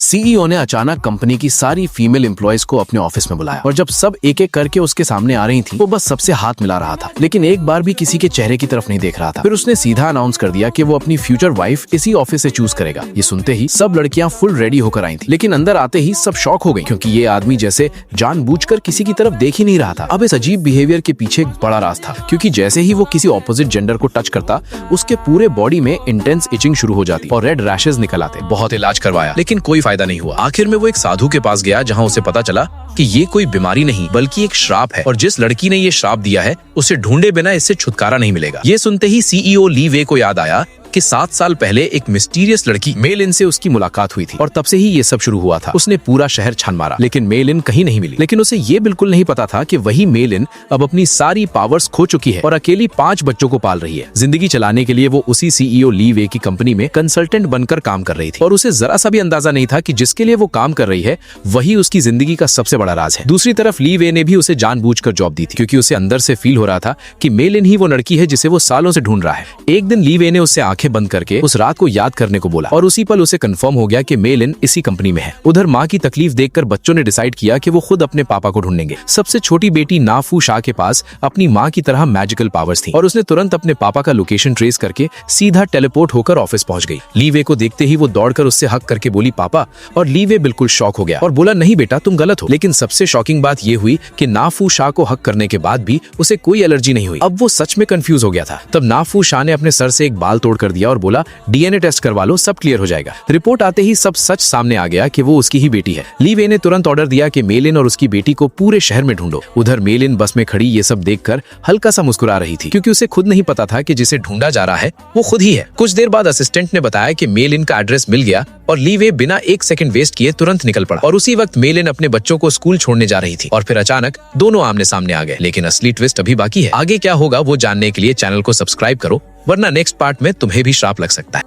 CEO ने अचानक company की सारी फीमेल एम्प्लॉयज को अपने ऑफिस में बुलाया और जब सब एक एक करके उसके सामने आ रही थी वो बस सबसे हाथ मिला रहा था, लेकिन एक बार भी किसी के चेहरे की तरफ नहीं देख रहा था। फिर उसने सीधा अनाउंस कर दिया कि वो अपनी फ्यूचर वाइफ इसी ऑफिस से चूज करेगा। ये सुनते ही सब लड़कियां फुल रेडी होकर आई थी, लेकिन अंदर आते ही सब शॉक हो गई क्योंकि ये आदमी जैसे जानबूझकर किसी की तरफ देख ही नहीं रहा था। अब इस अजीब बिहेवियर के पीछे एक बड़ा राज था, क्योंकि जैसे ही वो किसी ऑपोजिट जेंडर को टच करता उसके पूरे बॉडी में इंटेंस इचिंग शुरू हो जाती और रेड रैशेज निकल आते। बहुत इलाज करवाया लेकिन कोई फायदा नहीं हुआ। आखिर में वो एक साधु के पास गया जहां उसे पता चला कि ये कोई बीमारी नहीं बल्कि एक श्राप है और जिस लड़की ने ये श्राप दिया है उसे ढूंढे बिना इससे छुटकारा नहीं मिलेगा। ये सुनते ही सीईओ ली वे को याद आया कि 7 साल पहले एक मिस्टीरियस लड़की मेल इन से उसकी मुलाकात हुई थी और तब से ही ये सब शुरू हुआ था। उसने पूरा शहर छान मारा लेकिन मेल इन कहीं नहीं मिली, लेकिन उसे ये बिल्कुल नहीं पता था कि वही मेल इन अब अपनी सारी पावर्स खो चुकी है और अकेली 5 बच्चों को पाल रही है। जिंदगी चलाने के लिए वो उसी सीईओ ली वे की कंपनी में कंसल्टेंट बनकर काम कर रही थी और उसे जरा सा भी अंदाजा नहीं था कि जिसके लिए वो काम कर रही है वही उसकी जिंदगी का सबसे बड़ा राज है। दूसरी तरफ ली वे ने भी उसे जानबूझकर जॉब दी थी क्योंकि उसे अंदर से फील हो रहा था कि मेल इन ही वो लड़की है जिसे वो सालों से ढूंढ रहा है। एक दिन ली वे ने उससे आंखें बंद करके उस रात को याद करने को बोला और उसी पल उसे कंफर्म हो गया कि मेल इन इसी कंपनी में है। उधर माँ की तकलीफ देखकर बच्चों ने डिसाइड किया कि वो खुद अपने पापा को ढूंढेंगे। सबसे छोटी बेटी नाफू शाह के पास अपनी माँ की तरह मैजिकल पावर्स थी और उसने तुरंत अपने पापा का लोकेशन ट्रेस करके सीधा टेलीपोर्ट होकर ऑफिस पहुंच गई। ली वे को देखते ही वो दौड़कर उससे हक करके बोली पापा, और ली वे बिल्कुल शॉक हो गया और बोला नहीं बेटा तुम गलत हो। लेकिन सबसे शॉकिंग बात ये हुई कि नाफू शाह को हक करने के बाद भी उसे कोई एलर्जी नहीं हुई। अब वो सच में कंफ्यूज हो गया था। तब नाफू शाह ने अपने सर से एक बाल तोड़ कर दिया और बोला डीएनए टेस्ट करवा लो, सब क्लियर हो जाएगा। रिपोर्ट आते ही सब सच सामने आ गया कि वो उसकी ही बेटी है। ली वे ने तुरंत ऑर्डर दिया कि मेल इन और उसकी बेटी को पूरे शहर में ढूंढो। उधर मेल इन बस में खड़ी ये सब देखकर हल्का सा मुस्कुरा रही थी क्योंकि उसे खुद नहीं पता था कि जिसे ढूंढा जा रहा है वो खुद ही है। कुछ देर बाद असिस्टेंट ने बताया कि मेल इन का एड्रेस मिल गया और ली वे बिना 1 सेकंड वेस्ट किए तुरंत निकल पड़ा और उसी वक्त मेल इन अपने बच्चों को स्कूल छोड़ने जा रही थी और फिर अचानक दोनों आमने सामने आ गए। लेकिन असली ट्विस्ट अभी बाकी है। आगे क्या होगा वो जानने के लिए चैनल को सब्सक्राइब करो, वरना नेक्स्ट पार्ट में तुम्हें भी श्राप लग सकता है।